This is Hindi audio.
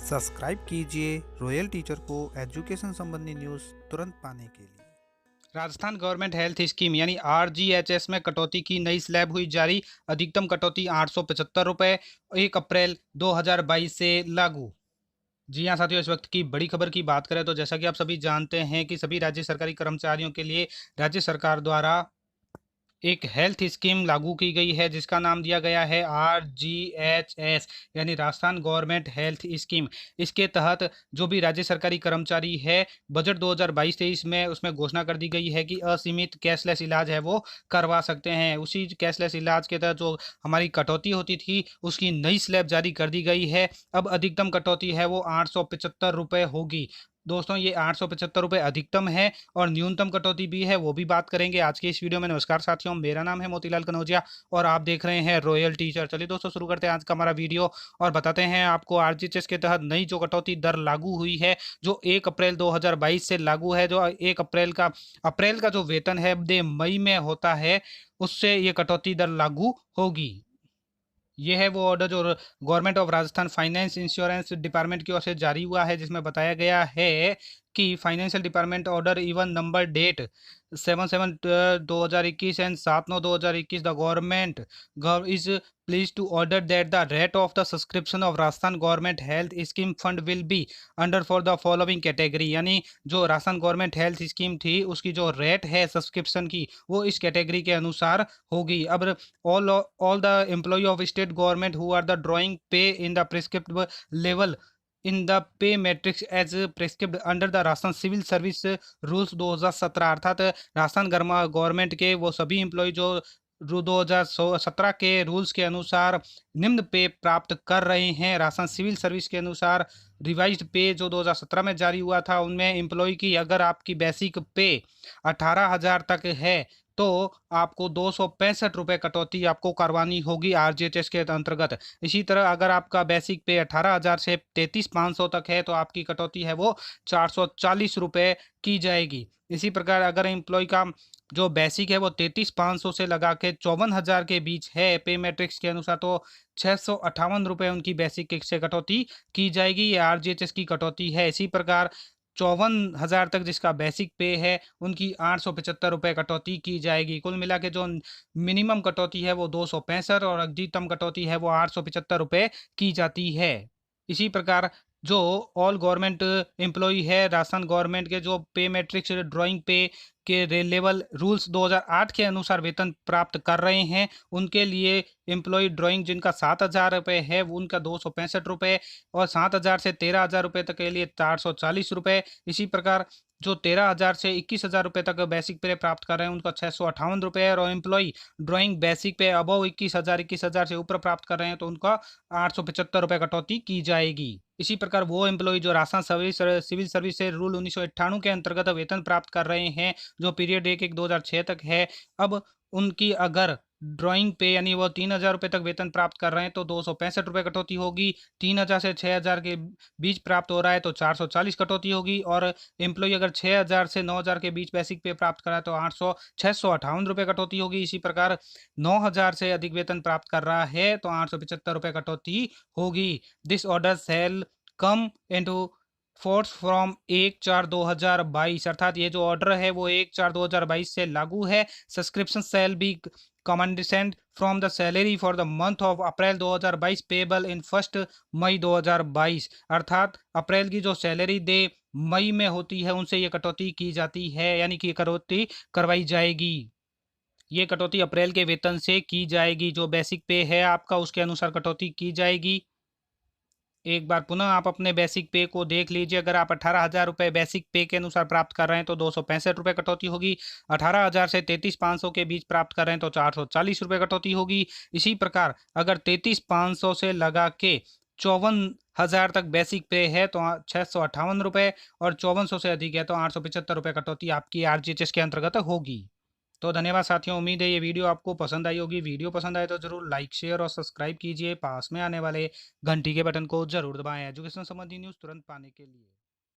सब्सक्राइब कीजिए रॉयल टीचर को एजुकेशन संबंधी न्यूज़ तुरंत पाने के लिए। राजस्थान गवर्नमेंट हेल्थ स्कीम यानी आरजीएचएस में कटौती की नई स्लैब हुई जारी। अधिकतम कटौती 875 रुपये 1 अप्रैल 2022 से लागू। जी हाँ साथियों, इस वक्त की बड़ी खबर की बात करें तो जैसा कि आप सभी जानते हैं कि सभी राज्य सरकारी कर्मचारियों के लिए राज्य सरकार द्वारा एक हेल्थ स्कीम लागू की गई है जिसका नाम दिया गया है आरजीएचएस यानी राजस्थान गवर्नमेंट हेल्थ स्कीम। इसके तहत जो भी राज्य सरकारी कर्मचारी है, बजट 2022-23 में उसमें घोषणा कर दी गई है कि असीमित कैशलेस इलाज है वो करवा सकते हैं। उसी कैशलेस इलाज के तहत जो हमारी कटौती होती थी उसकी नई स्लैब जारी कर दी गई है। अब अधिकतम कटौती है वो 875 रुपये होगी। दोस्तों, ये 875 रुपये अधिकतम है और न्यूनतम कटौती भी है, वो भी बात करेंगे आज की इस वीडियो में। नमस्कार साथियों, मेरा नाम है मोतीलाल कनौजिया और आप देख रहे हैं रॉयल टीचर। चलिए दोस्तों, शुरू करते हैं आज का हमारा वीडियो और बताते हैं आपको आरजीएचएस के तहत नई जो कटौती दर लागू हुई है, जो 1 अप्रैल 2022 से लागू है। जो 1 अप्रैल का जो वेतन है दे मई में होता है, उससे ये कटौती दर लागू होगी। ये है वो ऑर्डर जो government of Rajasthan finance insurance department की ओर से जारी हुआ है, जिसमें बताया गया है कि financial department order even number date 7/7/2021 and 7/9/2021 the government is please to order that the rate of the subscription of Rajasthan government health scheme fund will be under for the following category. यानी जो राजस्थान गवर्नमेंट हेल्थ स्कीम थी उसकी जो रेट है सब्सक्रिप्शन की, वो इस कैटेगरी के अनुसार होगी। अब all the employee of state government who are the drawing pay in the prescribed level in the pay matrix as prescribed under the Rajasthan civil service rules 2017, अर्थात राजस्थान गवर्नमेंट के वो सभी एम्प्लॉय जो 2017 के रूल्स के अनुसार निम्न पे प्राप्त कर रहे हैं, राजस्थान सिविल सर्विस के अनुसार रिवाइज्ड पे जो 2017 में जारी हुआ था, उनमें एम्प्लॉय की अगर आपकी बेसिक पे 18,000 तक है तो आपको 265 रुपये कटौती आपको करवानी होगी आरजीएचएस के अंतर्गत। इसी तरह अगर आपका बेसिक पे 18,000 से 33,500 तक है तो आपकी कटौती है वो 440 रुपये की जाएगी। इसी प्रकार अगर एम्प्लॉय का जो बेसिक है वो 33,500 से लगा के 54,000 के बीच है पे मैट्रिक्स के अनुसार, तो 658 रुपये उनकी बेसिक से कटौती की जाएगी। ये आरजीएचएस की कटौती है। इसी प्रकार 54,000 तक जिसका बेसिक पे है उनकी 875 रुपये कटौती की जाएगी। कुल मिला के जो मिनिमम कटौती है वो 265 और अधिकतम कटौती है वो 875 रुपये की जाती है। इसी प्रकार जो ऑल गवर्नमेंट एम्प्लॉई है राजस्थान गवर्नमेंट के, जो पे मैट्रिक्स ड्राइंग पे के लेवल रूल्स 2008 के अनुसार वेतन प्राप्त कर रहे हैं, उनके लिए एम्प्लॉय ड्राइंग जिनका 7,000 रुपये है वो उनका 265 रुपये और 7,000 से 13,000 रुपये तक के लिए 440 रुपये। इसी प्रकार जो 13,000 से 21,000 रुपये तक बेसिक पे प्राप्त कर रहे हैं उनका 658 रुपये और एम्प्लॉय ड्राइंग बेसिक पे अबव 21,000 से ऊपर प्राप्त कर रहे हैं तो उनका 875 रुपये कटौती की जाएगी। इसी प्रकार वो एम्प्लॉय जो राजस्थान सिविल सर्विस से रूल 1998 के अंतर्गत वेतन प्राप्त कर रहे हैं, जो पीरियड 1/1/2006 तक है, अब उनकी अगर ड्राइंग पे यानी वो 3,000 रुपये तक वेतन प्राप्त कर रहे हैं तो 265 रुपये कटौती होगी। 3,000 से 6,000 के बीच प्राप्त हो रहा है तो 440 कटौती होगी और एम्प्लॉय अगर 6,000 से 9,000 के बीच बेसिक पे प्राप्त कर रहा है तो 658 रुपये कटौती होगी। इसी प्रकार 9,000 से अधिक वेतन प्राप्त कर रहा है तो 875 रुपये कटौती होगी। This order shall come into force from 1/4/2022, अर्थात ये जो ऑर्डर है वो 1/4/2022 से लागू है। सब्सक्रिप्शन सेल बी कमेंडेंट from the salary for the month of April 2022 payable in 1 May 2022, अर्थात अप्रैल की जो सैलरी दे मई में होती है उनसे ये कटौती की जाती है, यानी कि कटौती करवाई जाएगी। ये कटौती अप्रैल के वेतन से की जाएगी। जो बेसिक पे है आपका उसके अनुसार कटौती की जाएगी। एक बार पुनः आप अपने बेसिक पे को देख लीजिए। अगर आप 18,000 रुपये बेसिक पे के अनुसार प्राप्त कर रहे हैं तो 265 रुपये कटौती होगी। 18,000 से 33,500 के बीछ प्राप्त कर रहे हैं तो 440 रुपये कटौती होगी। इसी प्रकार अगर 33,500 से लगा के 54,000 तक बेसिक पे है तो 658 रुपये और 5400 से अधिक है तो 875 रुपये कटौती आपकी आरजीएचएस के अंतर्गत होगी। तो धन्यवाद साथियों, उम्मीद है ये वीडियो आपको पसंद आई होगी। वीडियो पसंद आए तो जरूर लाइक शेयर और सब्सक्राइब कीजिए। पास में आने वाले घंटी के बटन को जरूर दबाएं एजुकेशन संबंधी न्यूज़ तुरंत पाने के लिए।